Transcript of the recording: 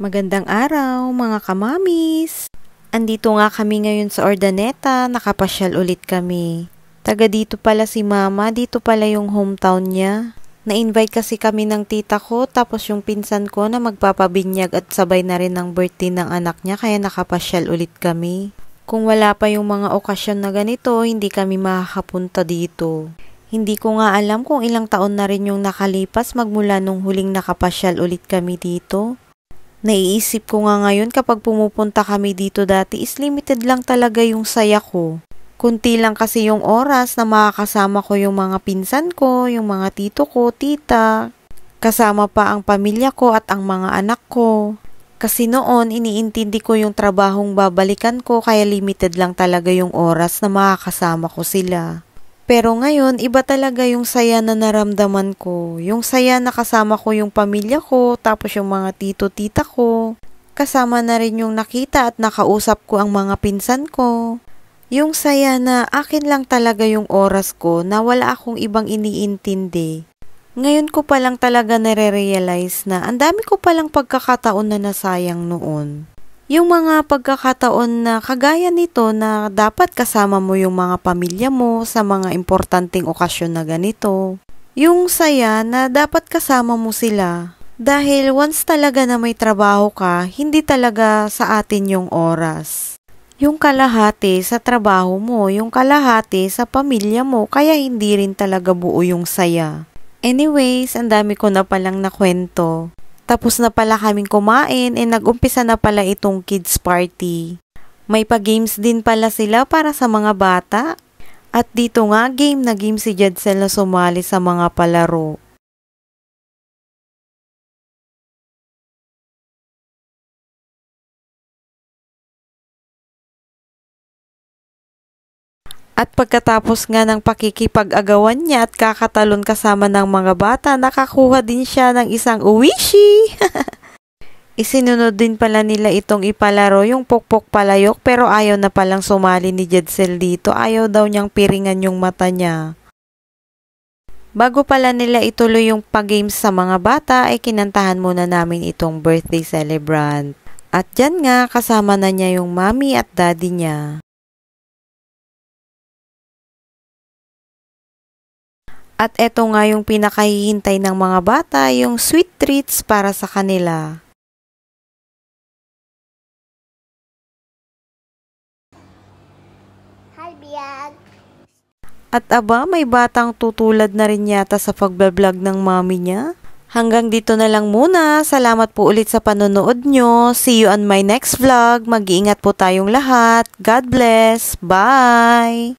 Magandang araw mga kamamis! Andito nga kami ngayon sa Urdaneta, nakapasyal ulit kami. Taga dito pala si mama, dito pala yung hometown niya. Na-invite kasi kami ng tita ko, tapos yung pinsan ko na magpapabinyag at sabay na rin ng birthday ng anak niya, kaya nakapasyal ulit kami. Kung wala pa yung mga okasyon na ganito, hindi kami makakapunta dito. Hindi ko nga alam kung ilang taon na rin yung nakalipas magmula nung huling nakapasyal ulit kami dito. Naiisip ko nga ngayon kapag pumupunta kami dito dati is limited lang talaga yung saya ko. Kunti lang kasi yung oras na makakasama ko yung mga pinsan ko, yung mga tito ko, tita. Kasama pa ang pamilya ko at ang mga anak ko. Kasi noon iniintindi ko yung trabahong babalikan ko kaya limited lang talaga yung oras na makakasama ko sila. Pero ngayon, iba talaga yung saya na naramdaman ko. Yung saya na kasama ko yung pamilya ko, tapos yung mga tito-tita ko. Kasama na rin yung nakita at nakausap ko ang mga pinsan ko. Yung saya na akin lang talaga yung oras ko na wala akong ibang iniintindi. Ngayon ko palang talaga nare-realize na ang dami ko palang pagkakataon na nasayang noon. Yung mga pagkakataon na kagaya nito na dapat kasama mo yung mga pamilya mo sa mga importanteng okasyon na ganito. Yung saya na dapat kasama mo sila. Dahil once talaga na may trabaho ka, hindi talaga sa atin yung oras. Yung kalahati sa trabaho mo, yung kalahati sa pamilya mo, kaya hindi rin talaga buo yung saya. Anyways, ang dami ko na palang nakwento. Tapos na pala kaming kumain, nag-umpisa na pala itong kids party. May pa-games din pala sila para sa mga bata. At dito nga, game na game si Jadsel na sumali sa mga palaro. At pagkatapos nga ng pakikipag-agawan niya at kakatalon kasama ng mga bata, nakakuha din siya ng isang uwishi. Isinunod din pala nila itong ipalaro yung pokpok palayok pero ayaw na palang sumali ni Jadsel dito. Ayaw daw niyang piringan yung mata niya. Bago pala nila ituloy yung pag-games sa mga bata ay kinantahan muna namin itong birthday celebrant. At dyan nga kasama na niya yung mommy at daddy niya. At eto nga yung pinakahihintay ng mga bata, yung sweet treats para sa kanila. Hi, Biag! At aba, may batang tutulad na rin yata sa pagbablog ng mami niya. Hanggang dito na lang muna. Salamat po ulit sa panonood nyo. See you on my next vlog. Mag-iingat po tayong lahat. God bless. Bye!